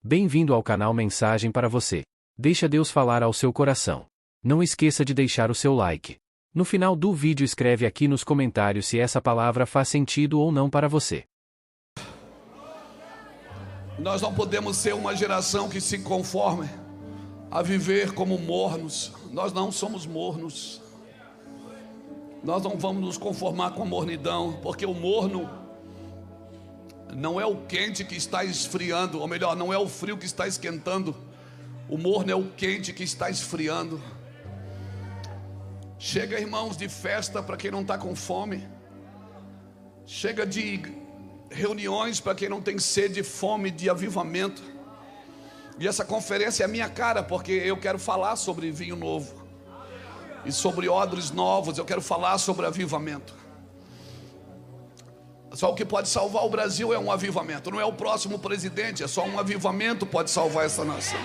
Bem-vindo ao canal Mensagem para você. Deixa Deus falar ao seu coração. Não esqueça de deixar o seu like. No final do vídeo escreve aqui nos comentários se essa palavra faz sentido ou não para você. Nós não podemos ser uma geração que se conforme a viver como mornos. Nós não somos mornos. Nós não vamos nos conformar com a mornidão, porque o morno não é o quente que está esfriando, ou melhor, não é o frio que está esquentando. O morno é o quente que está esfriando. Chega, irmãos, de festa para quem não está com fome. Chega de reuniões para quem não tem sede, fome de avivamento. E essa conferência é a minha cara, porque eu quero falar sobre vinho novo e sobre odres novos. Eu quero falar sobre avivamento. Só o que pode salvar o Brasil é um avivamento. Não é o próximo presidente, é só um avivamento pode salvar essa nação.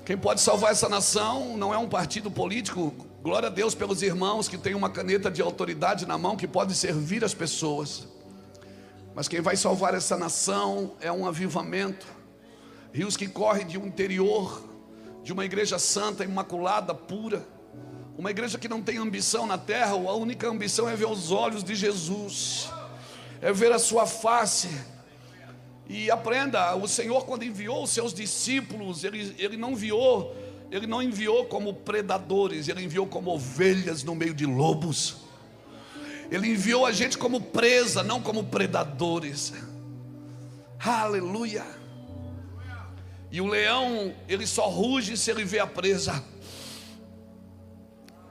Quem pode salvar essa nação não é um partido político. Glória a Deus pelos irmãos que têm uma caneta de autoridade na mão, que pode servir as pessoas. Mas quem vai salvar essa nação é um avivamento. Rios que correm de um interior, de uma igreja santa, imaculada, pura. Uma igreja que não tem ambição na terra. A única ambição é ver os olhos de Jesus, é ver a sua face. E aprenda, o Senhor, quando enviou os seus discípulos, Ele não enviou como predadores, Ele enviou como ovelhas no meio de lobos. Ele enviou a gente como presa, não como predadores. Aleluia. E o leão, ele só ruge se ele vê a presa.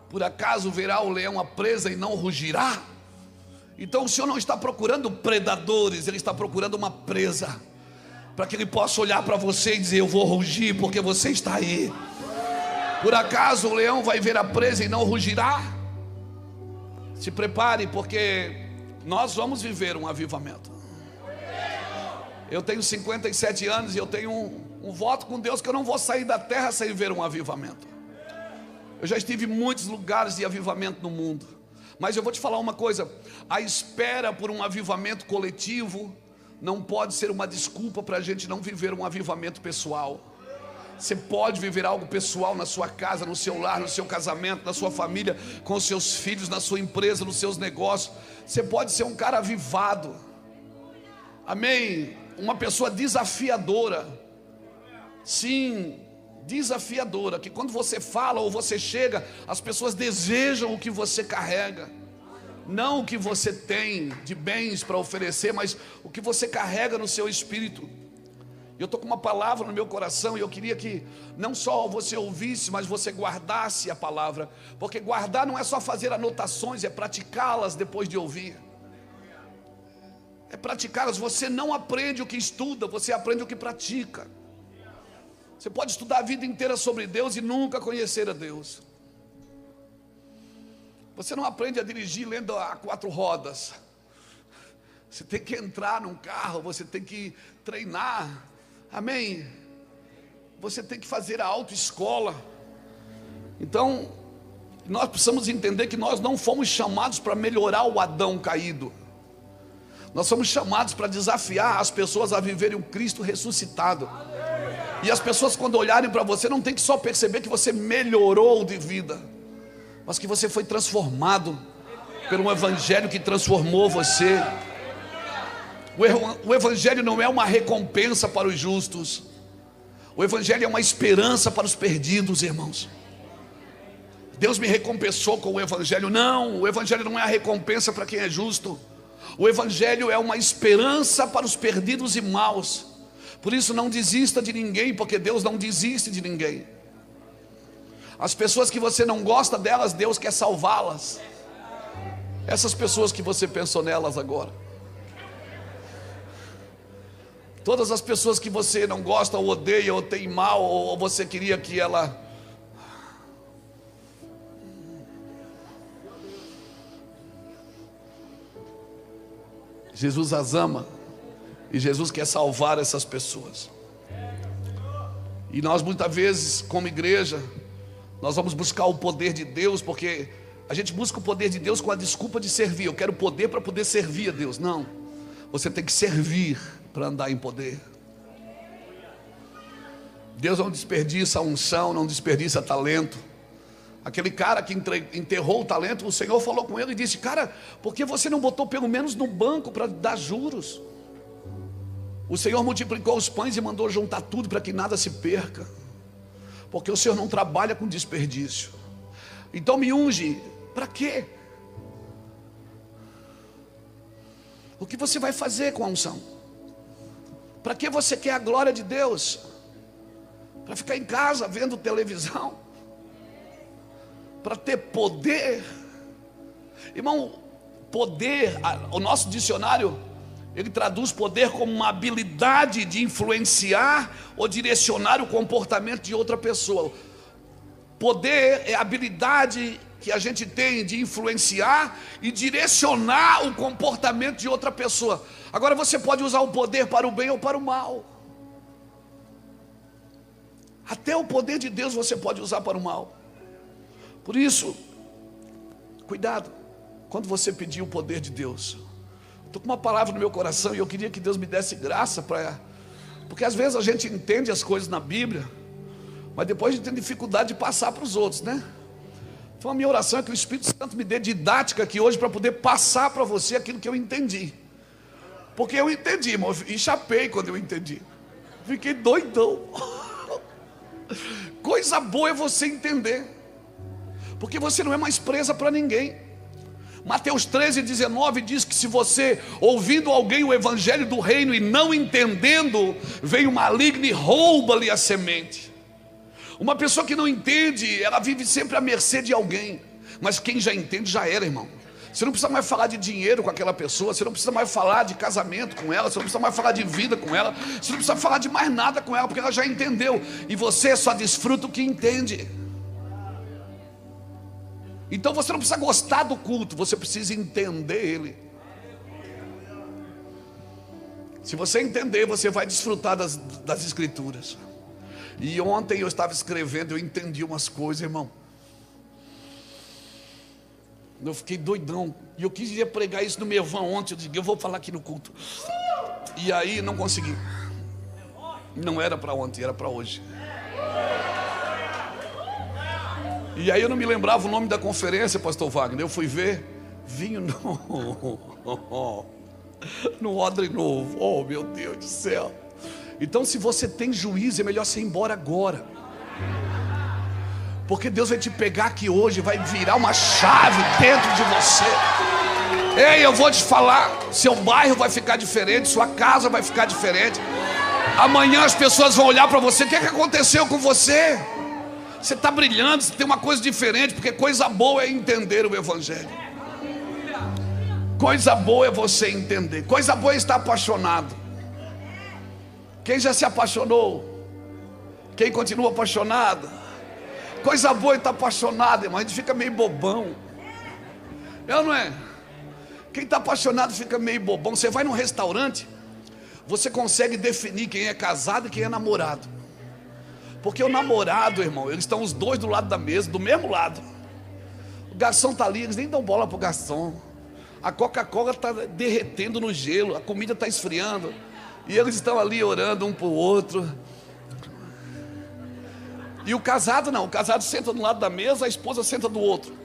Por acaso verá o leão a presa e não rugirá? Então o Senhor não está procurando predadores, Ele está procurando uma presa, para que Ele possa olhar para você e dizer: eu vou rugir porque você está aí. Por acaso o leão vai ver a presa e não rugirá? Se prepare, porque nós vamos viver um avivamento. Eu tenho 57 anos e eu tenho um voto com Deus que eu não vou sair da terra sem ver um avivamento. Eu já estive em muitos lugares de avivamento no mundo, mas eu vou te falar uma coisa: a espera por um avivamento coletivo não pode ser uma desculpa para a gente não viver um avivamento pessoal. Você pode viver algo pessoal na sua casa, no seu lar, no seu casamento, na sua família, com os seus filhos, na sua empresa, nos seus negócios. Você pode ser um cara avivado, amém? Uma pessoa desafiadora, sim, desafiadora, que quando você fala ou você chega, as pessoas desejam o que você carrega. Não o que você tem de bens para oferecer, mas o que você carrega no seu espírito. Eu estou com uma palavra no meu coração e eu queria que não só você ouvisse, mas você guardasse a palavra. Porque guardar não é só fazer anotações, é praticá-las depois de ouvir. É praticá-las. Você não aprende o que estuda, você aprende o que pratica. Você pode estudar a vida inteira sobre Deus e nunca conhecer a Deus. Você não aprende a dirigir lendo a 4 rodas. Você tem que entrar num carro, você tem que treinar, amém? Você tem que fazer a autoescola. Então, nós precisamos entender que nós não fomos chamados para melhorar o Adão caído. Nós somos chamados para desafiar as pessoas a viverem o Cristo ressuscitado. E as pessoas, quando olharem para você, não tem que só perceber que você melhorou de vida, mas que você foi transformado pelo evangelho que transformou você. O evangelho não é uma recompensa para os justos. O evangelho é uma esperança para os perdidos, irmãos. Deus me recompensou com o evangelho. Não, o evangelho não é a recompensa para quem é justo. O evangelho é uma esperança para os perdidos e maus. Por isso não desista de ninguém, porque Deus não desiste de ninguém. As pessoas que você não gosta delas, Deus quer salvá-las. Essas pessoas que você pensou nelas agora. Todas as pessoas que você não gosta, ou odeia, ou tem mal, ou você queria que ela... Jesus as ama. E Jesus quer salvar essas pessoas. E nós muitas vezes, como igreja, nós vamos buscar o poder de Deus, porque a gente busca o poder de Deus com a desculpa de servir. Eu quero poder para poder servir a Deus. Não, você tem que servir para andar em poder. Deus não desperdiça unção, não desperdiça talento. Aquele cara que enterrou o talento, o Senhor falou com ele e disse: cara, por que você não botou pelo menos no banco para dar juros? O Senhor multiplicou os pães e mandou juntar tudo para que nada se perca, porque o Senhor não trabalha com desperdício. Então me unge, para quê? O que você vai fazer com a unção? Para que você quer a glória de Deus? Para ficar em casa vendo televisão? Para ter poder? Irmão, poder, o nosso dicionário, ele traduz poder como uma habilidade de influenciar ou direcionar o comportamento de outra pessoa. Poder é a habilidade que a gente tem de influenciar e direcionar o comportamento de outra pessoa. Agora você pode usar o poder para o bem ou para o mal. Até o poder de Deus você pode usar para o mal. Por isso, cuidado quando você pedir o poder de Deus. Estou com uma palavra no meu coração e eu queria que Deus me desse graça para... Porque às vezes a gente entende as coisas na Bíblia, mas depois a gente tem dificuldade de passar para os outros, né? Então a minha oração é que o Espírito Santo me dê didática aqui hoje para poder passar para você aquilo que eu entendi. Porque eu entendi, irmão, e chapei quando eu entendi. Fiquei doidão. Coisa boa é você entender, porque você não é mais presa para ninguém. Mateus 13:19 diz que se você, ouvindo alguém o evangelho do reino e não entendendo, vem o maligno e rouba-lhe a semente. Uma pessoa que não entende, ela vive sempre à mercê de alguém. Mas quem já entende já era, irmão. Você não precisa mais falar de dinheiro com aquela pessoa, você não precisa mais falar de casamento com ela, você não precisa mais falar de vida com ela, você não precisa falar de mais nada com ela, porque ela já entendeu. E você só desfruta o que entende. Então você não precisa gostar do culto, você precisa entender ele. Se você entender, você vai desfrutar das escrituras. E ontem eu estava escrevendo, eu entendi umas coisas, irmão. Eu fiquei doidão. E eu queria pregar isso no meu van ontem. Eu disse: eu vou falar aqui no culto. E aí não consegui. Não era para ontem, era para hoje. E aí eu não me lembrava o nome da conferência, pastor Wagner. Eu fui ver. Vinho no odre novo. Oh, meu Deus do céu. Então, se você tem juízo, é melhor você ir embora agora. Porque Deus vai te pegar aqui hoje, vai virar uma chave dentro de você. Ei, eu vou te falar, seu bairro vai ficar diferente, sua casa vai ficar diferente. Amanhã as pessoas vão olhar para você: o que é que aconteceu com você? Você está brilhando, você tem uma coisa diferente. Porque coisa boa é entender o evangelho. Coisa boa é você entender. Coisa boa é estar apaixonado. Quem já se apaixonou? Quem continua apaixonado? Coisa boa é estar apaixonado, irmão. A gente fica meio bobão. Não é? Quem está apaixonado fica meio bobão. Você vai num restaurante, você consegue definir quem é casado e quem é namorado. Porque o namorado, irmão, eles estão os dois do lado da mesa, do mesmo lado. O garçom está ali, eles nem dão bola para o garçom. A Coca-Cola está derretendo no gelo, a comida está esfriando. E eles estão ali orando um para o outro. E o casado não, o casado senta do lado da mesa, a esposa senta do outro.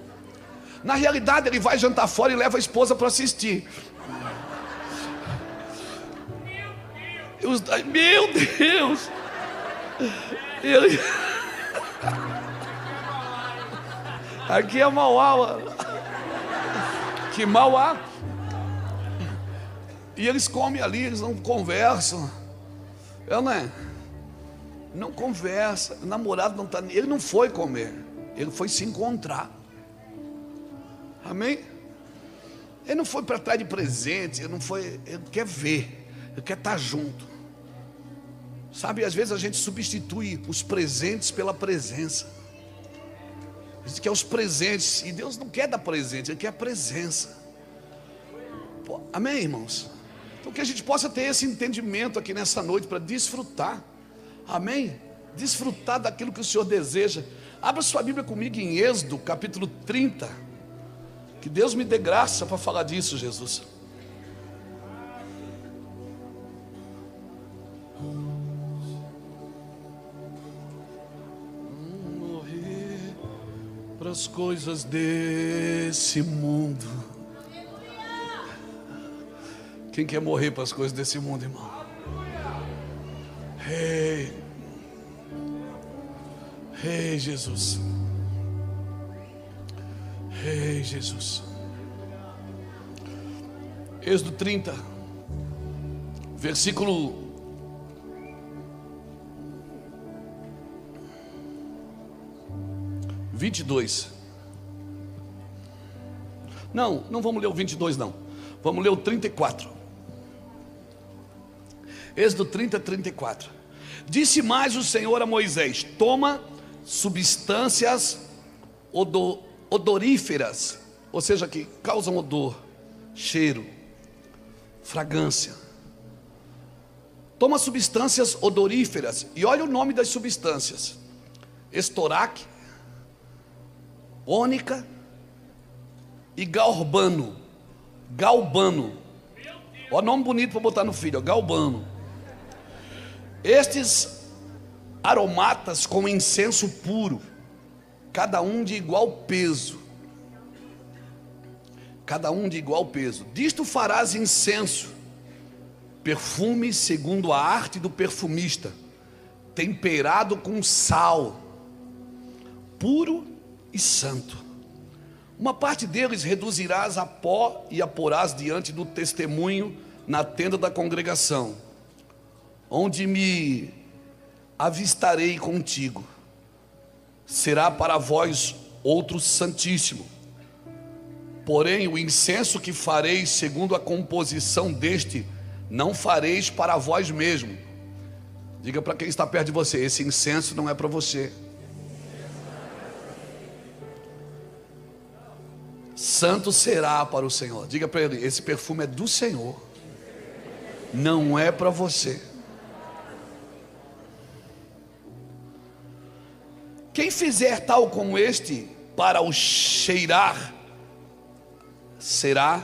Na realidade ele vai jantar fora e leva a esposa para assistir. Meu Deus! Ele... Aqui é Mauá, mano. Que Mauá. E eles comem ali, eles não conversam. Não é? Não conversa. O namorado não está. Ele não foi comer, ele foi se encontrar. Amém? Ele não foi para trás de presente, ele não foi. Ele quer ver, ele quer estar junto. Sabe, às vezes a gente substitui os presentes pela presença. A gente quer os presentes, e Deus não quer dar presente, Ele quer a presença. Pô, amém, irmãos? Então que a gente possa ter esse entendimento aqui nessa noite para desfrutar. Amém? Desfrutar daquilo que o Senhor deseja. Abra sua Bíblia comigo em Êxodo, capítulo 30. Que Deus me dê graça para falar disso, Jesus. para as coisas desse mundo. Quem quer morrer para as coisas desse mundo, irmão? Ei, Jesus. Ei, Jesus. Êxodo 30, versículo 22. Não vamos ler o 22 não. Vamos ler o 34. Êxodo 30, 34. Disse mais o Senhor a Moisés: toma substâncias odoríferas, ou seja, que causam odor, cheiro, fragrância. Toma substâncias odoríferas. E olha o nome das substâncias: estoraque, ônica e galbano. Galbano. Olha o nome bonito para botar no filho, galbano. Estes aromatas com incenso puro, cada um de igual peso. Cada um de igual peso. Disto farás incenso, perfume segundo a arte do perfumista, temperado com sal, puro e santo. Uma parte deles reduzirás a pó e a porás diante do testemunho na tenda da congregação, onde me avistarei contigo. Será para vós outro santíssimo. Porém o incenso que fareis segundo a composição deste, não fareis para vós mesmo. Diga para quem está perto de você: esse incenso não é para você. Santo será para o Senhor. Diga para ele: esse perfume é do Senhor, não é para você. Quem fizer tal como este para o cheirar, será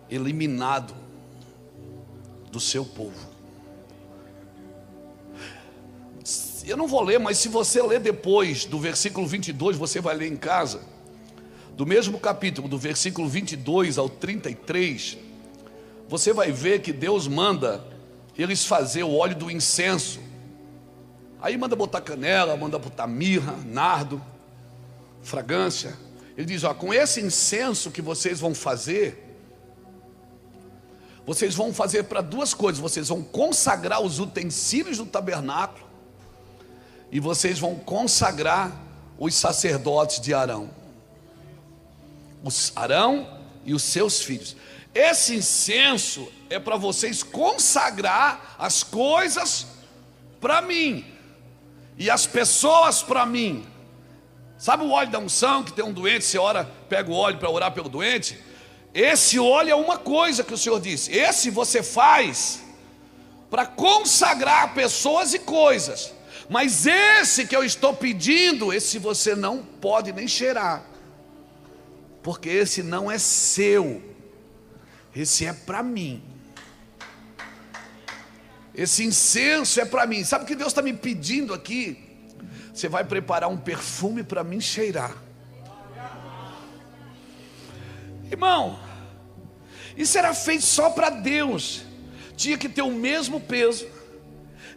eliminado do seu povo. Eu não vou ler, mas se você ler depois do versículo 22, você vai ler em casa, do mesmo capítulo, do versículo 22 ao 33, você vai ver que Deus manda eles fazer o óleo do incenso. Aí manda botar canela, manda botar mirra, nardo, fragrância. Ele diz: ó, com esse incenso que vocês vão fazer para duas coisas. Vocês vão consagrar os utensílios do tabernáculo e vocês vão consagrar os sacerdotes de Arão. Arão e os seus filhos. Esse incenso é para vocês consagrar as coisas para mim e as pessoas para mim. Sabe o óleo da unção que tem um doente, você ora, pega o óleo para orar pelo doente? Esse óleo é uma coisa que o Senhor disse. Esse você faz para consagrar pessoas e coisas. Mas esse que eu estou pedindo, esse você não pode nem cheirar, porque esse não é seu, esse é para mim. Esse incenso é para mim. Sabe o que Deus está me pedindo aqui? Você vai preparar um perfume para mim cheirar. Irmão, isso era feito só para Deus. Tinha que ter o mesmo peso,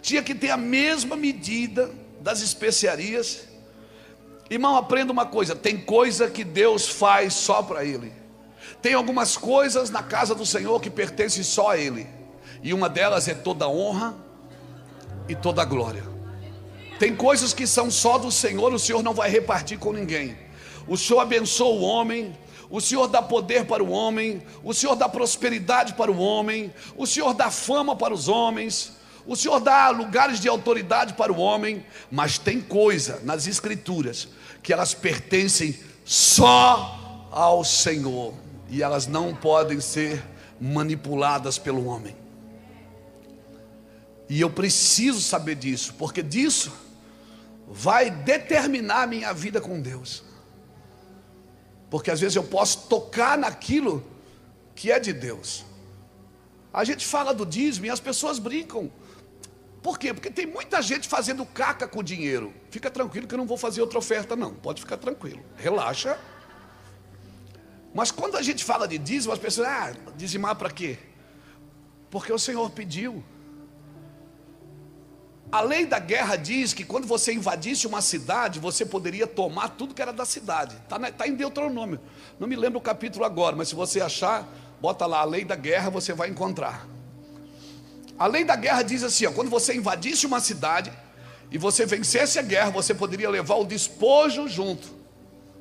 tinha que ter a mesma medida das especiarias. Irmão, aprenda uma coisa: tem coisa que Deus faz só para Ele. Tem algumas coisas na casa do Senhor que pertencem só a Ele, e uma delas é toda honra e toda glória. Tem coisas que são só do Senhor, o Senhor não vai repartir com ninguém. O Senhor abençoa o homem, o Senhor dá poder para o homem, o Senhor dá prosperidade para o homem, o Senhor dá fama para os homens, o Senhor dá lugares de autoridade para o homem. Mas tem coisa nas Escrituras que elas pertencem só ao Senhor, e elas não podem ser manipuladas pelo homem. E eu preciso saber disso, porque disso vai determinar a minha vida com Deus. Porque às vezes eu posso tocar naquilo que é de Deus. A gente fala do dízimo e as pessoas brincam: Por quê? Porque tem muita gente fazendo caca com dinheiro. Fica tranquilo que eu não vou fazer outra oferta não, pode ficar tranquilo, relaxa. Mas quando a gente fala de dízimo, as pessoas, dizimar para quê? Porque o Senhor pediu. A lei da guerra diz que quando você invadisse uma cidade, você poderia tomar tudo que era da cidade. Está em Deuteronômio. Não me lembro o capítulo agora, mas se você achar, bota lá a lei da guerra, você vai encontrar. A lei da guerra diz assim, quando você invadisse uma cidade e você vencesse a guerra, você poderia levar o despojo junto.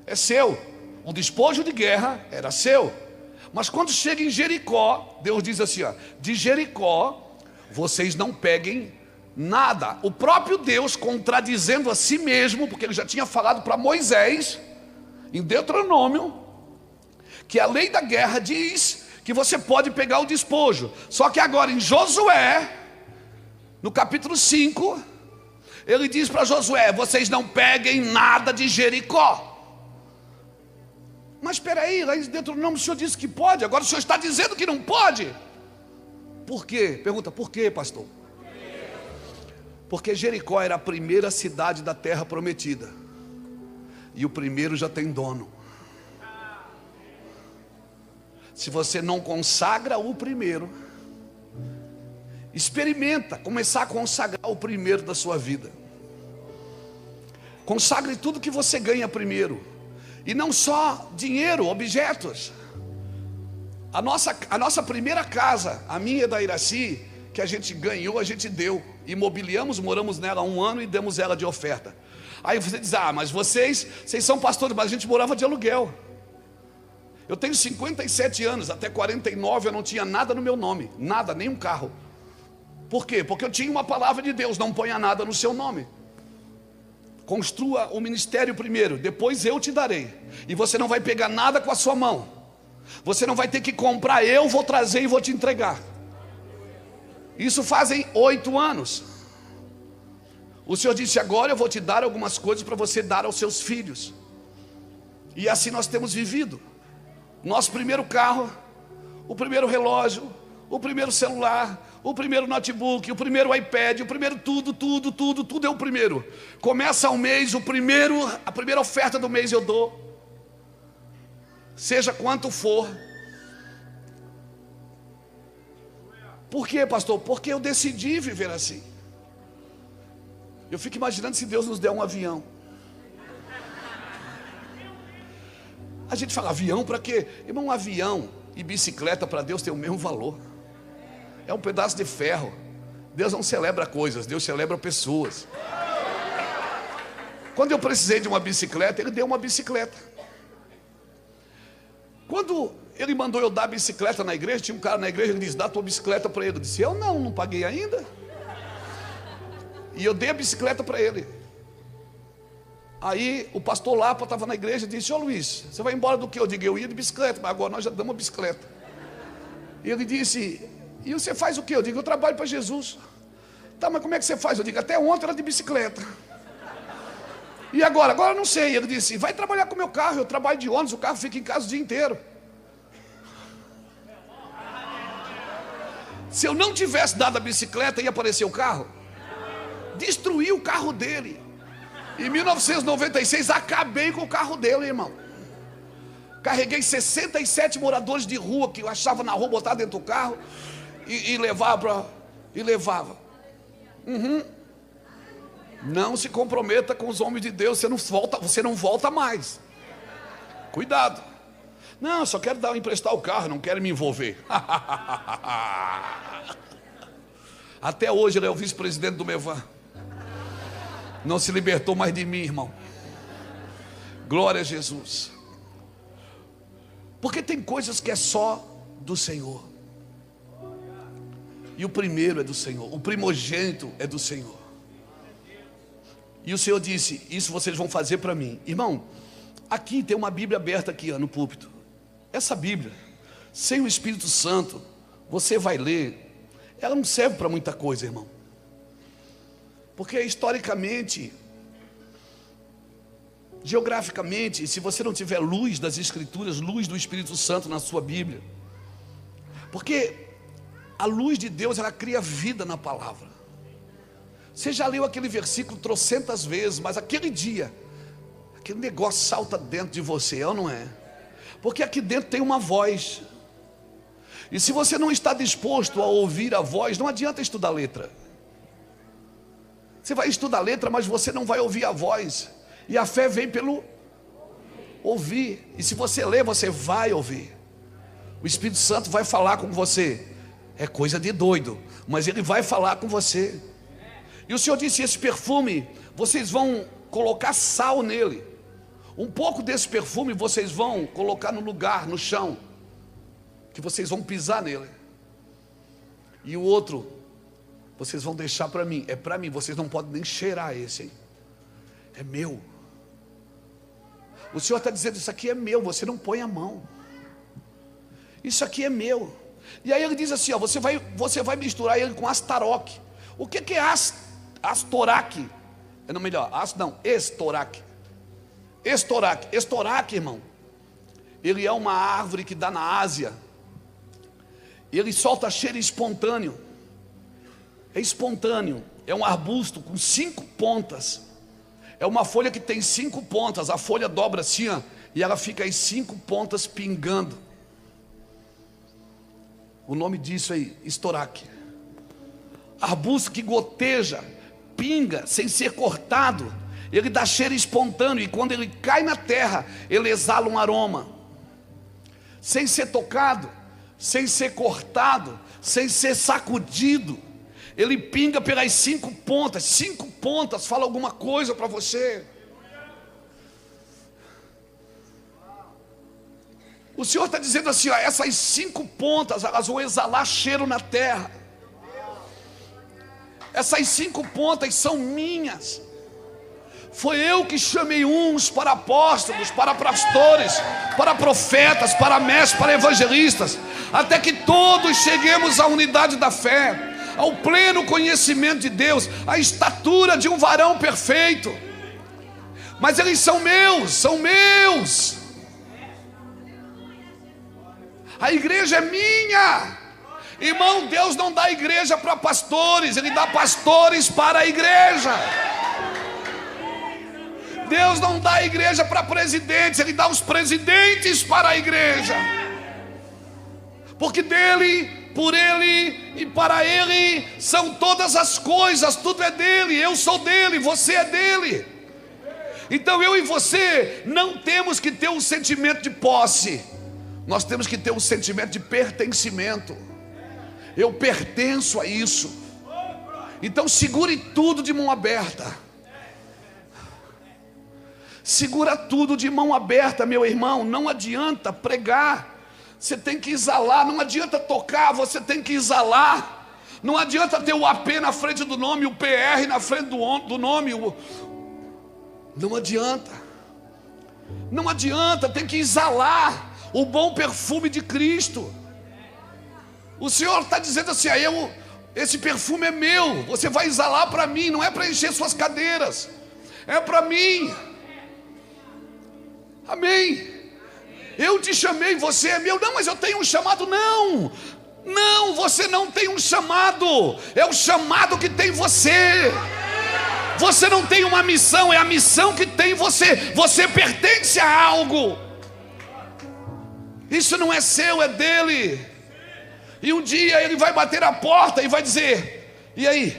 É seu. O despojo de guerra era seu. Mas quando chega em Jericó, Deus diz assim, de Jericó, vocês não peguem nada. O próprio Deus contradizendo a si mesmo, porque ele já tinha falado para Moisés, em Deuteronômio, que a lei da guerra diz que você pode pegar o despojo. Só que agora em Josué, no capítulo 5, ele diz para Josué, vocês não peguem nada de Jericó. Mas espera aí, lá em Deuteronômio o Senhor disse que pode, agora o Senhor está dizendo que não pode. Por quê? Pergunta, por quê, pastor? Porque Jericó era a primeira cidade da terra prometida. E o primeiro já tem dono. Se você não consagra o primeiro, experimenta começar a consagrar o primeiro da sua vida. Consagre tudo que você ganha primeiro. E não só dinheiro, objetos. A nossa primeira casa, a minha e da Iraci, que a gente ganhou, a gente deu. Imobiliamos, moramos nela 1 ano e demos ela de oferta. Aí você diz, mas vocês são pastores, mas a gente morava de aluguel. Eu tenho 57 anos, até 49 eu não tinha nada no meu nome. Nada, nem um carro. Por quê? Porque eu tinha uma palavra de Deus, não ponha nada no seu nome. Construa o ministério primeiro, depois eu te darei. E você não vai pegar nada com a sua mão. Você não vai ter que comprar, eu vou trazer e vou te entregar. Isso fazem 8 anos. O Senhor disse, agora eu vou te dar algumas coisas para você dar aos seus filhos. E assim nós temos vivido. Nosso primeiro carro, o primeiro relógio, o primeiro celular, o primeiro notebook, o primeiro iPad, o primeiro tudo é o primeiro. Começa o mês, a primeira oferta do mês eu dou. Seja quanto for. Por quê, pastor? Porque eu decidi viver assim. Eu fico imaginando se Deus nos der um avião. A gente fala, avião para quê? Irmão, um avião e bicicleta para Deus tem o mesmo valor. É um pedaço de ferro. Deus não celebra coisas, Deus celebra pessoas. Quando eu precisei de uma bicicleta, Ele deu uma bicicleta. Quando Ele mandou eu dar a bicicleta na igreja, tinha um cara na igreja, ele disse, dá a tua bicicleta para ele. Eu disse, eu não paguei ainda. E eu dei a bicicleta para ele. Aí o pastor Lapa estava na igreja e disse, ô Luiz, você vai embora do que? Eu digo, eu ia de bicicleta, mas agora nós já damos uma bicicleta. E ele disse, e você faz o quê? Eu digo, eu trabalho para Jesus. Tá, mas como é que você faz? Eu digo, até ontem era de bicicleta. E agora? Agora eu não sei. Ele disse, vai trabalhar com o meu carro, eu trabalho de ônibus, o carro fica em casa o dia inteiro. Se eu não tivesse dado a bicicleta, ia aparecer o carro? Destruí o carro dele. Em 1996, acabei com o carro dele, irmão. Carreguei 67 moradores de rua que eu achava na rua, botava dentro do carro e levava. Não se comprometa com os homens de Deus, você não volta mais. Cuidado. Não, só quero emprestar o carro, não quero me envolver. Até hoje ele é o vice-presidente do Mevan. Não se libertou mais de mim, irmão. Glória a Jesus. Porque tem coisas que é só do Senhor. E o primeiro é do Senhor. O primogênito é do Senhor. E o Senhor disse, isso vocês vão fazer para mim. Irmão, aqui tem uma Bíblia aberta aqui no púlpito. Essa Bíblia, sem o Espírito Santo, você vai ler, ela não serve para muita coisa, irmão. Porque historicamente, geograficamente, se você não tiver luz das Escrituras, luz do Espírito Santo na sua Bíblia, porque a luz de Deus, ela cria vida na palavra. Você já leu aquele versículo trocentas vezes, mas aquele dia, aquele negócio salta dentro de você, ou não é? Porque aqui dentro tem uma voz. E se você não está disposto a ouvir a voz, não adianta estudar a letra. Você vai estudar a letra, mas você não vai ouvir a voz. E a fé vem pelo ouvir. E se você ler, você vai ouvir. O Espírito Santo vai falar com você. É coisa de doido, mas ele vai falar com você. E o Senhor disse: esse perfume, vocês vão colocar sal nele. Um pouco desse perfume vocês vão colocar no lugar, no chão, que vocês vão pisar nele. E o outro, vocês vão deixar para mim. É para mim, vocês não podem nem cheirar esse, hein? É meu. O Senhor está dizendo: isso aqui é meu, você não põe a mão. Isso aqui é meu. E aí ele diz assim, ó, você vai misturar ele com Astaroque. O que é Astoraque? É não melhor, Estoraque. Estoraque, irmão, ele é uma árvore que dá na Ásia. Ele solta cheiro espontâneo. É espontâneo. É um arbusto com 5 pontas. É uma folha que tem 5 pontas. A folha dobra assim, ó, e ela fica as 5 pontas pingando. O nome disso aí, estoraque. Arbusto que goteja, pinga, sem ser cortado. Ele dá cheiro espontâneo, e quando ele cai na terra, ele exala um aroma. Sem ser tocado, sem ser cortado, sem ser sacudido. Ele pinga pelas 5 pontas. 5 pontas fala alguma coisa para você. O Senhor está dizendo assim, ó, essas 5 pontas, elas vão exalar cheiro na terra. Essas 5 pontas são minhas. Foi eu que chamei uns para apóstolos, para pastores, para profetas, para mestres, para evangelistas, até que todos cheguemos à unidade da fé, ao pleno conhecimento de Deus, à estatura de um varão perfeito. Mas eles são meus, são meus. A igreja é minha. Irmão, Deus não dá igreja para pastores, Ele dá pastores para a igreja. Deus não dá igreja para presidentes, Ele dá os presidentes para a igreja. Porque dele, por Ele e para Ele são todas as coisas, tudo é dele, eu sou dele, você é dele. Então eu e você não temos que ter um sentimento de posse, nós temos que ter um sentimento de pertencimento. Eu pertenço a isso. Então segure tudo de mão aberta. Segura tudo de mão aberta, meu irmão. Não adianta pregar, você tem que exalar. Não adianta tocar, você tem que exalar. Não adianta ter o AP na frente do nome, o PR na frente do nome. Não adianta. Não adianta, tem que exalar o bom perfume de Cristo. O Senhor está dizendo assim, esse perfume é meu, você vai exalar para mim, não é para encher suas cadeiras, é para mim. Amém. Eu te chamei, você é meu. Não, mas eu tenho um chamado. Não, você não tem um chamado, é o chamado que tem você. Você não tem uma missão, é a missão que tem você. Você pertence a algo. Isso não é seu, é dele. E um dia ele vai bater a porta e vai dizer: e aí?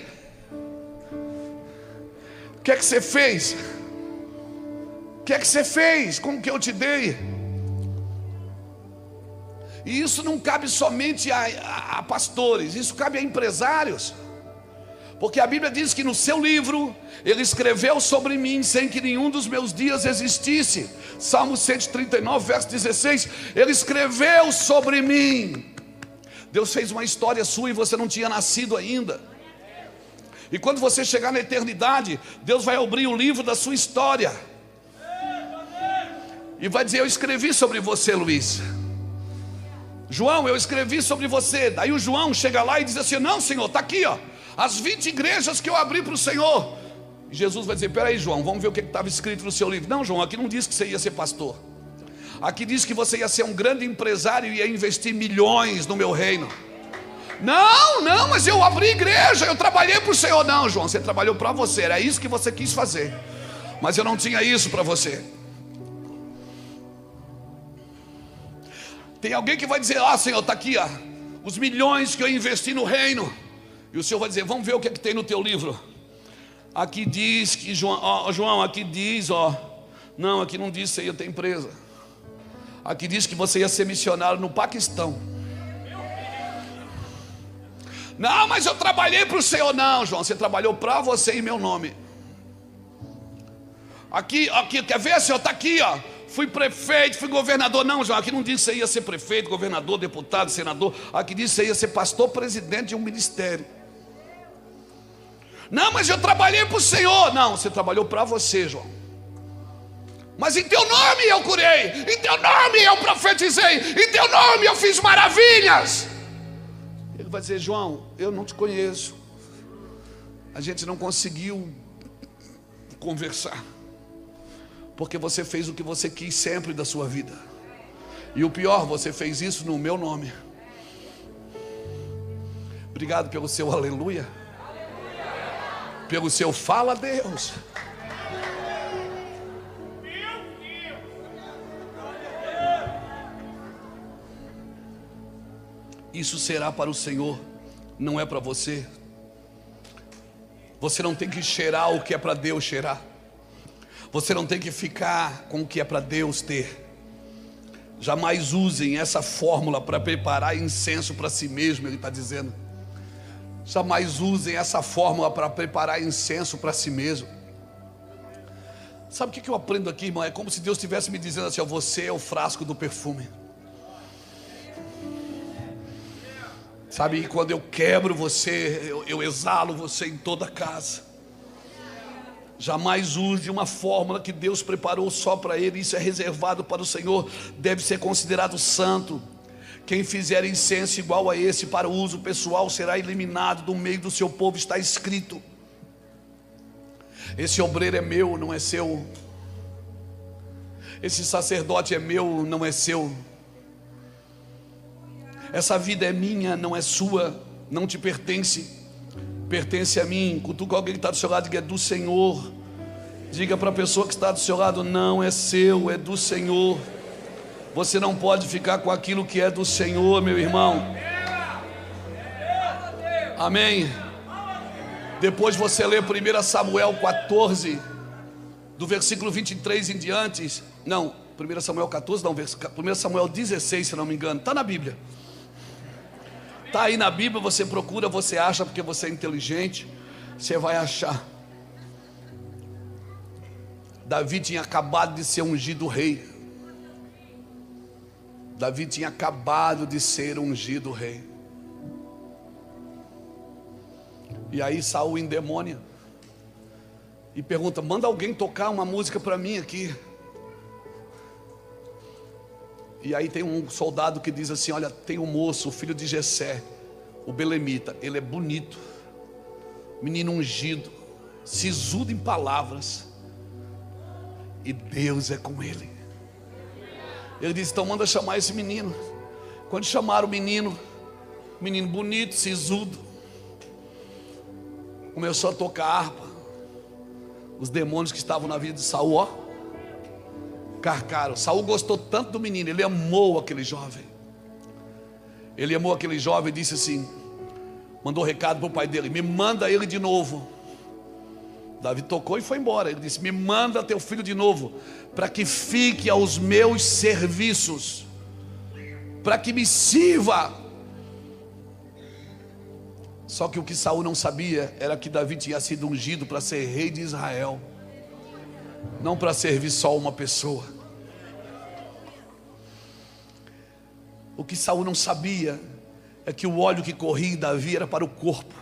O que é que você fez? O que é que você fez com o que eu te dei? E isso não cabe somente a pastores, isso cabe a empresários. Porque a Bíblia diz que no seu livro ele escreveu sobre mim sem que nenhum dos meus dias existisse. Salmo 139, verso 16. Ele escreveu sobre mim. Deus fez uma história sua e você não tinha nascido ainda. E quando você chegar na eternidade, Deus vai abrir o livro da sua história e vai dizer: eu escrevi sobre você, Luiz. João, eu escrevi sobre você. Daí o João chega lá e diz assim: não, Senhor, está aqui, ó, as 20 igrejas que eu abri para o Senhor. E Jesus vai dizer: peraí, João, vamos ver o que estava escrito no seu livro. Não, João, aqui não diz que você ia ser pastor. Aqui diz que você ia ser um grande empresário e ia investir milhões no meu reino. Não, mas eu abri igreja, eu trabalhei para o Senhor. Não, João, você trabalhou para você, era isso que você quis fazer, mas eu não tinha isso para você. Tem alguém que vai dizer: ah, Senhor, está aqui, ó, os milhões que eu investi no reino. E o Senhor vai dizer: vamos ver o que é que tem no teu livro. Aqui diz que, João, aqui diz, não, aqui não diz que você ia ter empresa. Aqui diz que você ia ser missionário no Paquistão. Não, mas eu trabalhei para o Senhor. Não, João, você trabalhou para você em meu nome. Aqui, quer ver, Senhor? Está aqui, ó. Fui prefeito, fui governador. Não, João, aqui não diz que você ia ser prefeito, governador, deputado, senador. Aqui diz que você ia ser pastor, presidente de um ministério. Não, mas eu trabalhei para o Senhor. Não, você trabalhou para você, João. Mas em teu nome eu curei, em teu nome eu profetizei, em teu nome eu fiz maravilhas. Ele vai dizer: João, eu não te conheço. A gente não conseguiu conversar, porque você fez o que você quis sempre da sua vida. E o pior, você fez isso no meu nome. Obrigado pelo seu aleluia, pelo seu fala a Deus. Isso será para o Senhor, não é para você. Você não tem que cheirar o que é para Deus cheirar. Você não tem que ficar com o que é para Deus ter. Jamais usem essa fórmula para preparar incenso para si mesmo, ele está dizendo. Jamais usem essa fórmula para preparar incenso para si mesmo. Sabe o que eu aprendo aqui, irmão? É como se Deus estivesse me dizendo assim: ó, você é o frasco do perfume. Sabe, quando eu quebro você, eu exalo você em toda a casa. Jamais use uma fórmula que Deus preparou só para Ele. Isso é reservado para o Senhor, deve ser considerado santo. Quem fizer incenso igual a esse para uso pessoal será eliminado do meio do seu povo, está escrito. Esse obreiro é meu, não é seu. Esse sacerdote é meu, não é seu. Essa vida é minha, não é sua, não te pertence, pertence a mim. Cutuca alguém que está do seu lado e diga: é do Senhor. Diga para a pessoa que está do seu lado: não é seu, é do Senhor. Você não pode ficar com aquilo que é do Senhor, meu irmão. Amém. Depois você lê 1 Samuel 14, do versículo 23 em diante. Não, 1 Samuel 14 não, 1 Samuel 16, se não me engano, está na Bíblia. Está aí na Bíblia, você procura, você acha, porque você é inteligente, você vai achar. Davi tinha acabado de ser ungido rei. Davi tinha acabado de ser ungido rei. E aí Saul endemônia e pergunta: manda alguém tocar uma música para mim aqui. E aí tem um soldado que diz assim: olha, tem um moço, o filho de Jessé, o belemita, ele é bonito, menino ungido, sisudo em palavras, e Deus é com ele. Ele disse: então manda chamar esse menino. Quando chamaram o menino bonito, sisudo, começou a tocar harpa. Os demônios que estavam na vida de Saul, ó, carcaram. Saul gostou tanto do menino, ele amou aquele jovem. Ele amou aquele jovem e disse assim, mandou recado para o pai dele: me manda ele de novo. Davi tocou e foi embora. Ele disse: me manda teu filho de novo, para que fique aos meus serviços, para que me sirva. Só que o que Saul não sabia era que Davi tinha sido ungido para ser rei de Israel, não para servir só uma pessoa. O que Saul não sabia é que o óleo que corria em Davi era para o corpo,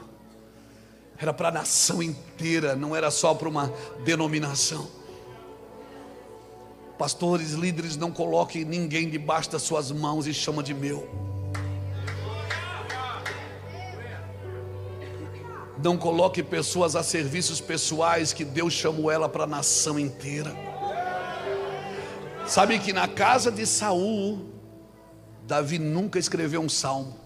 era para a nação inteira, não era só para uma denominação. Pastores, líderes, não coloquem ninguém debaixo das suas mãos e chama de meu. Não coloque pessoas a serviços pessoais, que Deus chamou ela para a nação inteira. Sabe que na casa de Saul, Davi nunca escreveu um salmo.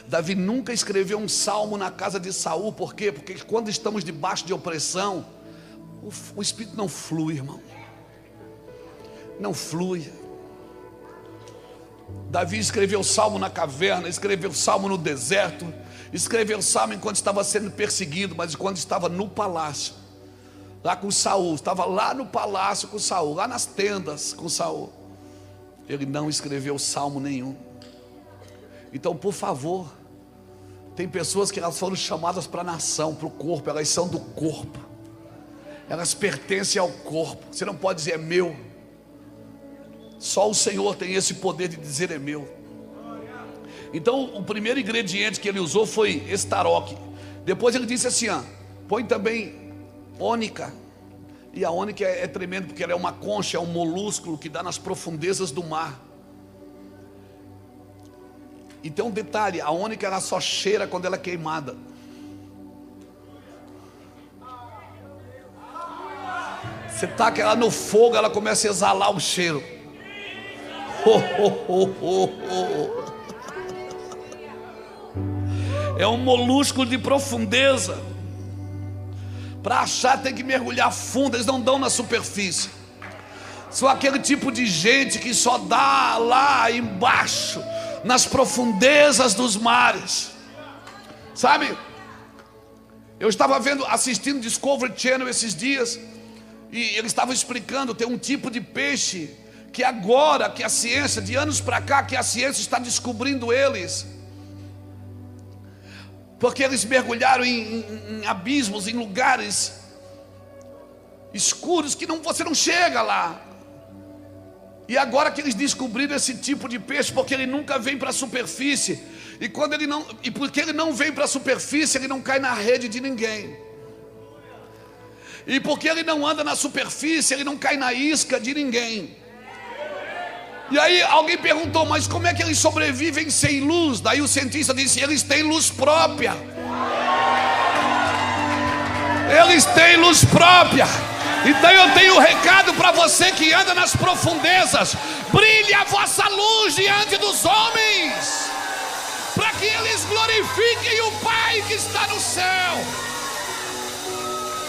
Davi nunca escreveu um salmo na casa de Saul. Por quê? Porque quando estamos debaixo de opressão, o Espírito não flui, irmão. Não flui. Davi escreveu salmo na caverna, escreveu salmo no deserto, escreveu salmo enquanto estava sendo perseguido, mas quando estava no palácio, lá com Saul, estava lá no palácio com Saul, lá nas tendas com Saul, ele não escreveu salmo nenhum. Então, por favor, tem pessoas que elas foram chamadas para a nação, para o corpo, elas são do corpo, elas pertencem ao corpo. Você não pode dizer é meu. Só o Senhor tem esse poder de dizer é meu. Então o primeiro ingrediente que ele usou foi estaroque. Depois ele disse assim, põe também ônica. E a ônica é tremendo, porque ela é uma concha, é um molúsculo que dá nas profundezas do mar. E tem um detalhe, a ônica ela só cheira quando ela é queimada. Você taca ela no fogo, ela começa a exalar o cheiro. É um molúsculo de profundeza. Para achar tem que mergulhar fundo. Eles não dão na superfície. São aquele tipo de gente que só dá lá embaixo, nas profundezas dos mares. Sabe? Eu estava assistindo Discovery Channel esses dias, e eles estavam explicando, tem um tipo de peixe que agora, que a ciência, de anos para cá, que a ciência está descobrindo eles, porque eles mergulharam em abismos, em lugares escuros que você não chega lá. E agora que eles descobriram esse tipo de peixe, porque ele nunca vem para a superfície, e porque ele não vem para a superfície, ele não cai na rede de ninguém. E porque ele não anda na superfície, ele não cai na isca de ninguém. E aí alguém perguntou, mas como é que eles sobrevivem sem luz? Daí o cientista disse, eles têm luz própria. Eles têm luz própria. Então eu tenho um recado para você que anda nas profundezas: brilhe a vossa luz diante dos homens, para que eles glorifiquem o Pai que está no céu.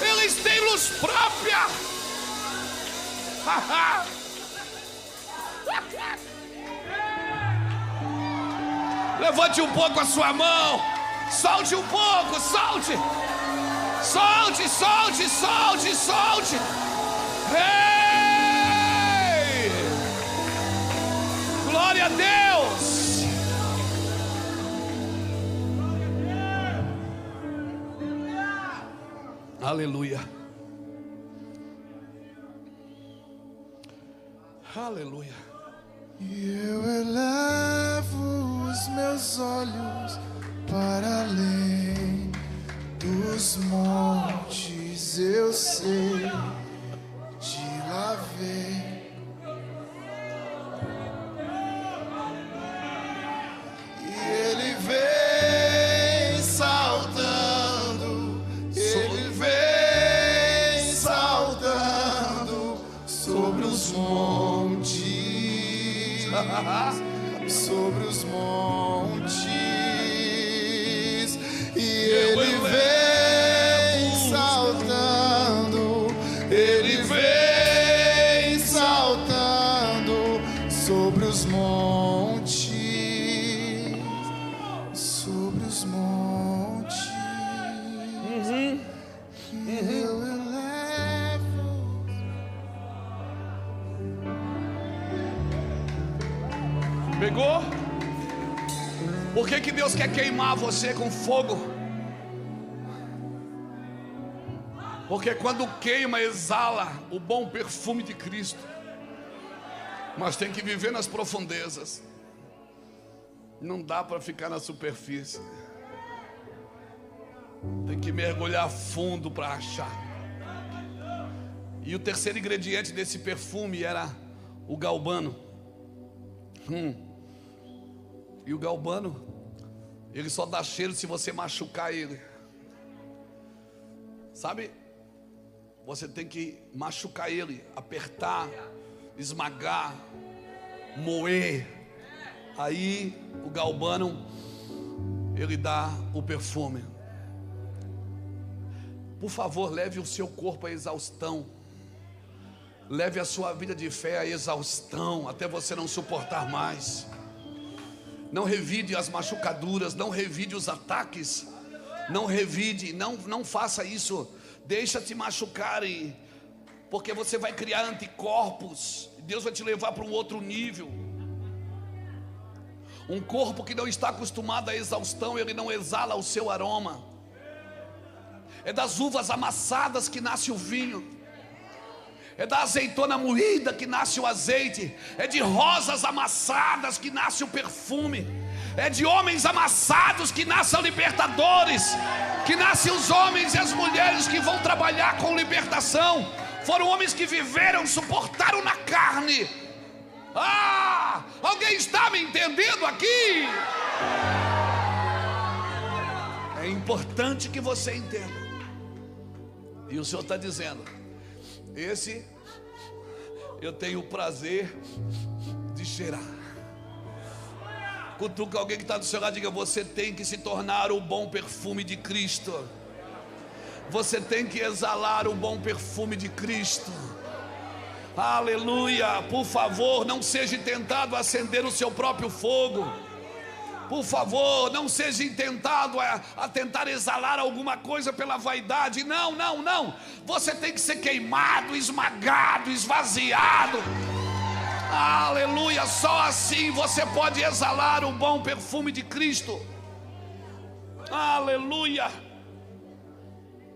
Eles têm luz própria. Levante um pouco a sua mão. Solte um pouco, solte. Solte, solte, solte, solte. Ei! Glória a Deus. Aleluia. Aleluia. E eu elevo os meus olhos para além dos montes, eu sei de lá vem. E ele vem saltando, ele vem saltando sobre os montes. Sobre os montes, e ele vem saltando, ele vem saltando sobre os montes, sobre os montes. Eu elevo. Pegou? Por que Deus quer queimar você com fogo? Porque quando queima, exala o bom perfume de Cristo. Mas tem que viver nas profundezas. Não dá para ficar na superfície. Tem que mergulhar fundo para achar. E o terceiro ingrediente desse perfume era o galbano. E o galbano, ele só dá cheiro se você machucar ele. Sabe? Você tem que machucar ele, apertar, esmagar, moer. Aí o galbano Ele dá o perfume. Por favor, leve o seu corpo à exaustão. Leve a sua vida de fé à exaustão, até você não suportar mais. Não revide as machucaduras, não revide os ataques. Não revide, não faça isso. Deixa-te machucarem, porque você vai criar anticorpos. Deus vai te levar para um outro nível. Um corpo que não está acostumado à exaustão, ele não exala o seu aroma. É das uvas amassadas que nasce o vinho. É da azeitona moída que nasce o azeite. É de rosas amassadas que nasce o perfume. É de homens amassados que nascem libertadores. Que nascem os homens e as mulheres que vão trabalhar com libertação. Foram homens que viveram, suportaram na carne. Alguém está me entendendo aqui? É importante que você entenda. E o Senhor está dizendo: esse eu tenho o prazer de cheirar. Cutuca alguém que está do seu lado e diga: você tem que se tornar o bom perfume de Cristo. Você tem que exalar o bom perfume de Cristo. Aleluia. Por favor, não seja tentado a acender o seu próprio fogo. Por favor, não seja tentado a tentar exalar alguma coisa pela vaidade. Não. Você tem que ser queimado, esmagado, esvaziado. Aleluia. Só assim você pode exalar o bom perfume de Cristo. Aleluia.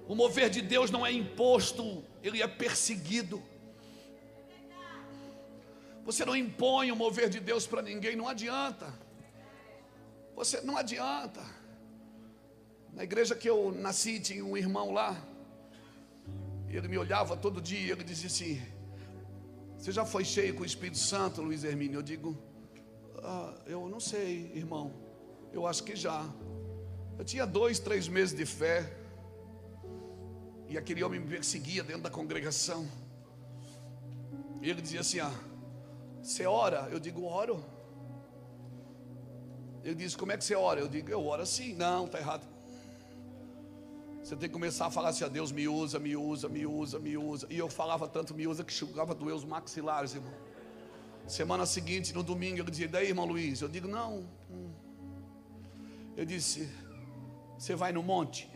O mover de Deus não é imposto, ele é perseguido. Você não impõe o mover de Deus para ninguém, não adianta. Você não adianta. Na igreja que eu nasci, tinha um irmão lá. Ele me olhava todo dia, ele dizia assim: você já foi cheio com o Espírito Santo, Luiz Hermínio? Eu digo: eu não sei, irmão. Eu acho que já. Eu tinha 2, 3 meses de fé. E aquele homem me perseguia dentro da congregação. E ele dizia assim: você ora? Eu digo: oro. Ele disse: como é que você ora? Eu digo: eu oro assim. Não, está errado. Você tem que começar a falar assim: Deus me usa, me usa, me usa, me usa. E eu falava tanto me usa que chegava a doer os maxilares, irmão. Semana seguinte, no domingo, ele dizia: daí, irmão Luiz? Eu digo: não. Ele disse: você vai no monte?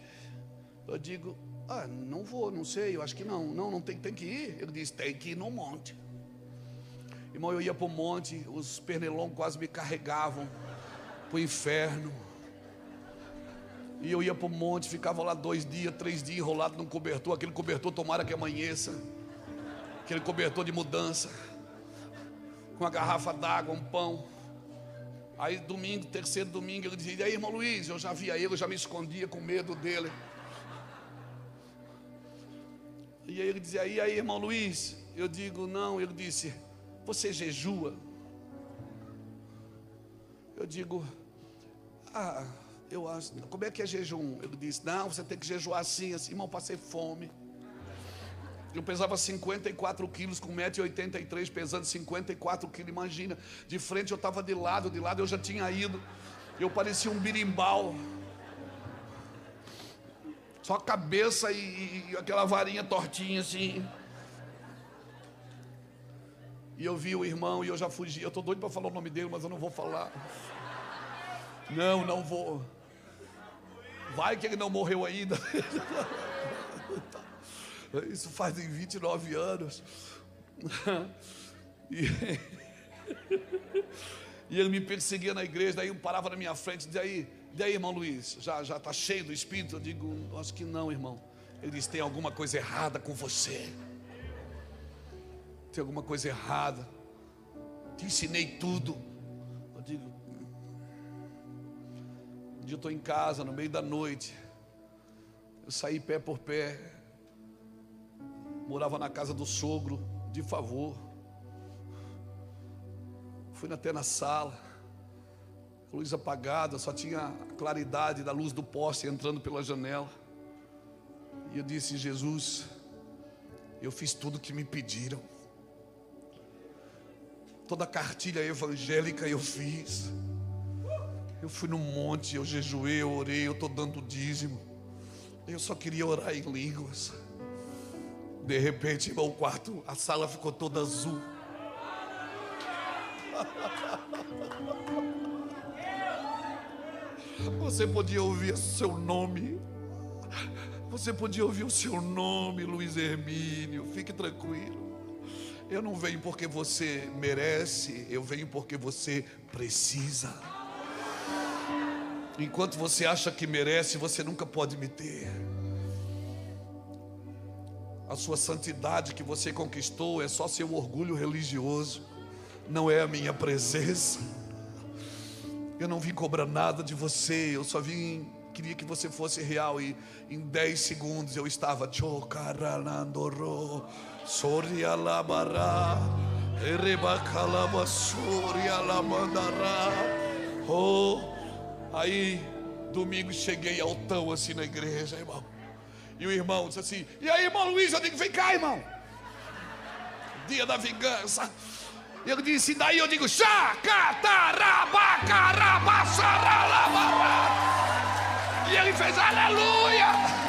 Eu digo: não vou, não sei, eu acho que não. Não tem que ir. Ele disse: tem que ir no monte. Irmão, eu ia para o monte, os pernilongos quase me carregavam para o inferno. E eu ia para o monte, ficava lá 2 dias, 3 dias enrolado num cobertor. Aquele cobertor, tomara que amanheça. Aquele cobertor de mudança, com uma garrafa d'água, um pão. Aí domingo, terceiro domingo, ele dizia: e aí, irmão Luiz? Eu já via ele, eu já me escondia com medo dele. E aí ele dizia: e aí, irmão Luiz? Eu digo: não. Ele disse: você jejua? Eu digo: eu acho. Como é que é jejum? Ele disse: não, você tem que jejuar assim. Irmão, passei fome. Eu pesava 54 quilos, com 1,83 m, pesando 54 quilos. Imagina, de frente eu estava de lado eu já tinha ido. Eu parecia um birimbau. Só a cabeça e aquela varinha tortinha assim. E eu vi o irmão e eu já fugi. Eu estou doido para falar o nome dele, mas eu não vou falar. Não vou. Vai que ele não morreu ainda. Isso faz em 29 anos. E ele me perseguia na igreja. Daí parava na minha frente. Daí, irmão Luiz, já está cheio do Espírito? Eu digo: acho que não, irmão. Ele disse: tem alguma coisa errada com você. Tem alguma coisa errada. Te ensinei tudo. Eu digo: um dia eu estou em casa, no meio da noite. Eu saí pé por pé. Morava na casa do sogro, de favor. Fui até na sala, luz apagada, só tinha a claridade da luz do poste entrando pela janela. E eu disse: Jesus, eu fiz tudo o que me pediram. Toda a cartilha evangélica eu fiz. Eu fui no monte, eu jejuei, eu orei, eu estou dando dízimo. Eu só queria orar em línguas. De repente, irmão, o quarto, a sala ficou toda azul. Você podia ouvir o seu nome. Você podia ouvir o seu nome, Luiz Hermínio. Fique tranquilo. Eu não venho porque você merece, eu venho porque você precisa. Enquanto você acha que merece, você nunca pode me ter. A sua santidade que você conquistou é só seu orgulho religioso, não é a minha presença. Eu não vim cobrar nada de você, eu só queria que você fosse real. E em 10 segundos eu estava chocaranandoro, sorialabará, erebacalabasorialamandará. Oh, aí domingo cheguei altão assim na igreja, irmão. E o irmão disse assim: e aí, irmão Luiz? Eu digo: vem cá, irmão. Dia da vingança. Eu disse: daí? Eu digo: e ele fez aleluia.